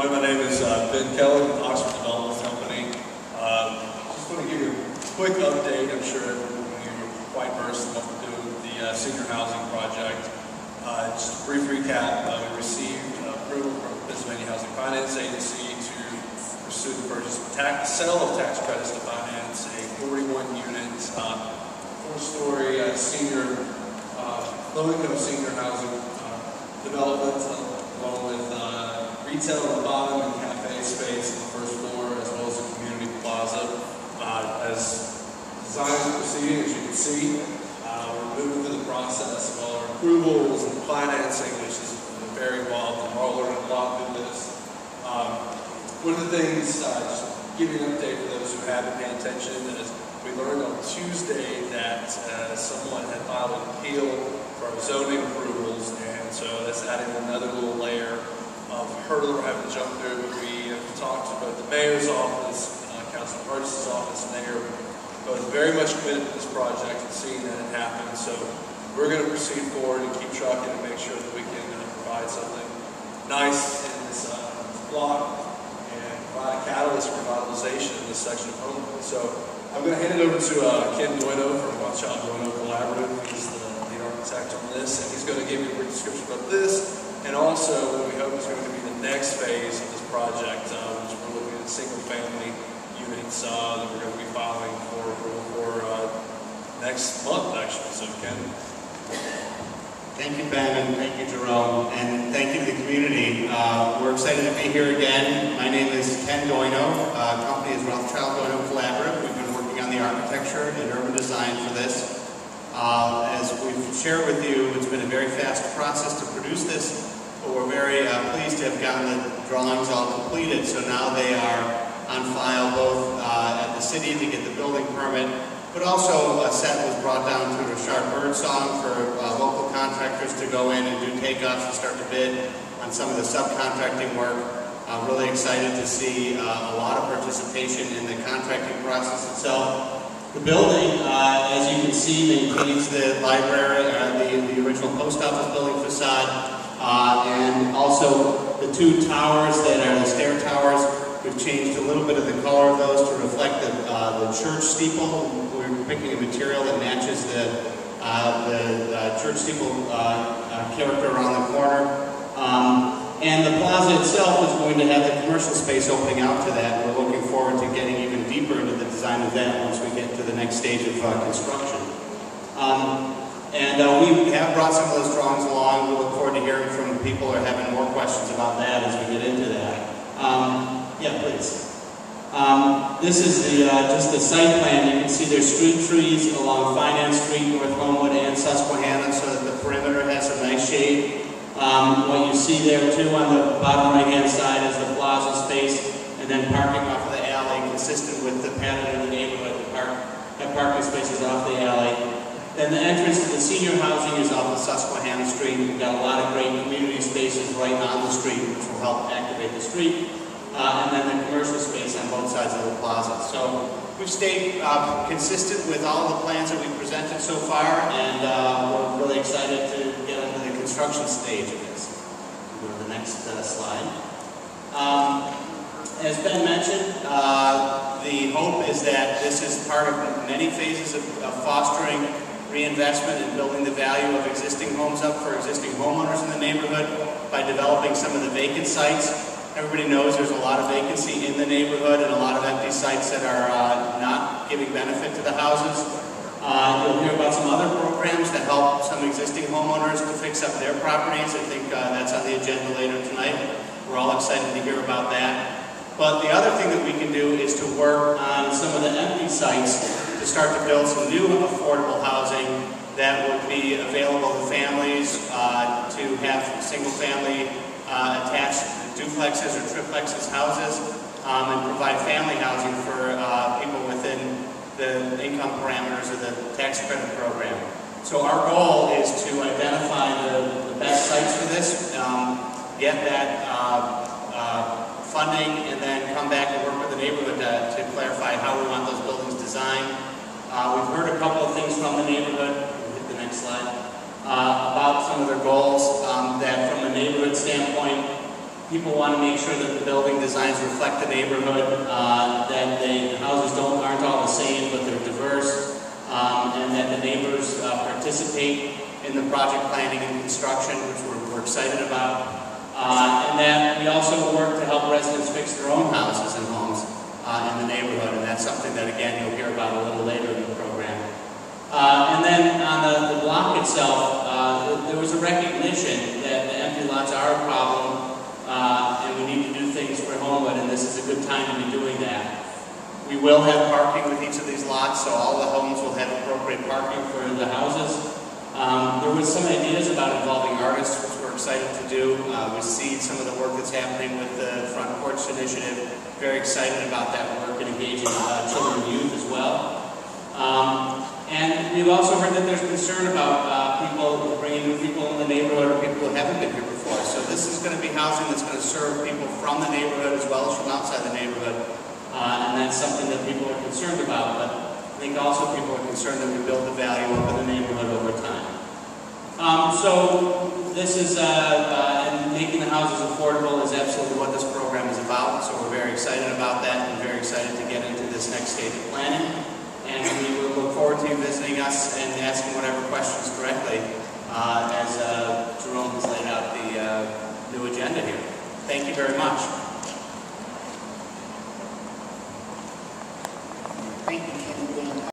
everyone. My name is Ben Kelly with Oxford Development Company. Just want to give you a quick update. I'm sure you're quite versed in what we're doing with the senior housing project. Just a brief recap. We received approval from the Pennsylvania Housing Finance Agency to pursue the sale of tax credits to finance a 41-unit, 4-story senior, low-income senior housing development, along with retail on the bottom and cafe space on the first floor, as well as a community plaza. As design is proceeding, as you can see, we're moving through the process of all our approvals and financing, which is very involved, and we're all learning a lot through this. One of the things, just to give you an update for those who haven't paid attention, is we learned on Tuesday that someone had filed an appeal for our zoning approvals, and so that's adding another little layer of hurdle we're having to jump through. We talked to both the mayor's office, Councilor Burgess' office, and they are both very much committed to this project and seeing that it happen. So we're going to proceed forward and keep trucking and make sure that we can provide something nice in this block and provide a catalyst for revitalization in this section of Homewood. So I'm going to hand it over to Ken Dueno from Untitled Collaborative. He's the lead architect on this, and he's going to give you a brief description about this. And also, what we hope is going to be the next phase of this project, which we're looking at single-family units that we're going to be filing for next month, actually. So, Ken. Thank you, Ben, and thank you, Jerome, and thank you to the community. We're excited to be here again. My name is Ken Dueno. Company is Untitled Collaborative. We've been working on the architecture and urban design for this. As we've shared with you, it's been a very fast process to produce this, but we're very pleased to have gotten the drawings all completed. So now they are on file both at the city to get the building permit, but also a set was brought down to Richard Birdsong for local contractors to go in and do takeoffs and start to bid on some of the subcontracting work. Really excited to see a lot of participation in the contracting process itself. The building, as you can see, maintains the library, the original post office building facade, and also the two towers that are the stair towers. We've changed a little bit of the color of those to reflect the church steeple. We're picking a material that matches the church steeple character around the corner. And the plaza itself is going to have the commercial space opening out to that. We're looking forward to getting even deeper into the design of that once we get to the next stage of construction. We have brought some of those drawings along. We look forward to hearing from people or having more questions about that as we get into that. Yeah, please. This is just the site plan. You can see there's street trees along Finance Street, North Homewood, and Susquehanna, so that the perimeter has some nice shade. What you see there too on the bottom right-hand side is the plaza space, and then parking off of the alley, consistent with the pattern in the neighborhood. Have parking spaces off the alley. Then the entrance to the senior housing is off of Susquehanna Street. We've got a lot of great community spaces right on the street, which will help activate the street. And then the commercial space on both sides of the plaza. So we've stayed consistent with all the plans that we've presented so far, and we're really excited to get into the construction stage of this. Go to the next slide. As Ben mentioned, the hope is that this is part of many phases of fostering reinvestment and building the value of existing homes up for existing homeowners in the neighborhood by developing some of the vacant sites. Everybody knows there's a lot of vacancy in the neighborhood and a lot of empty sites that are not giving benefit to the houses. You'll hear about some other programs that help some existing homeowners to fix up their properties. I think that's on the agenda later tonight. We're all excited to hear about that. But the other thing that we can do is to work on some of the empty sites to start to build some new affordable housing that would be available to families to have single-family attached duplexes or triplexes houses and provide family housing for people within the income parameters of the tax credit program. So our goal is to identify the best sites for this, get that funding, and then come back and work with the neighborhood to clarify how we want those buildings designed. We've heard a couple of things from the neighborhood. Hit the next slide. About some of their goals, that from a neighborhood standpoint, People want to make sure that the building designs reflect the neighborhood, that the houses aren't all the same, but they're diverse, and that the neighbors participate in the project planning and construction, which we're excited about. And that we also work to help residents fix their own houses and homes in the neighborhood, and that's something that, again, you'll hear about a little later in the program. And then on the block itself, there was a recognition that the empty lots are a problem, and we need to do things for Homewood, and this is a good time to be doing that. We will have parking with each of these lots, so all the homes will have appropriate parking for the houses. There was some ideas about involving artists, which we're excited to do. We see some of the work that's happening with the Front Porch Initiative. Very excited about that work and engaging children and youth as well. And we've also heard that there's concern about people bringing new people in the neighborhood or people who haven't been here before. So this is going to be housing that's going to serve people from the neighborhood as well as from outside the neighborhood. And that's something that people are concerned about. But I think also people are concerned that we build the value up in the neighborhood over time. So this is, and making the houses affordable is absolutely what this program is about. So we're very excited about that and very excited to get into this next stage of planning. And we will look forward to you visiting us and asking whatever questions directly as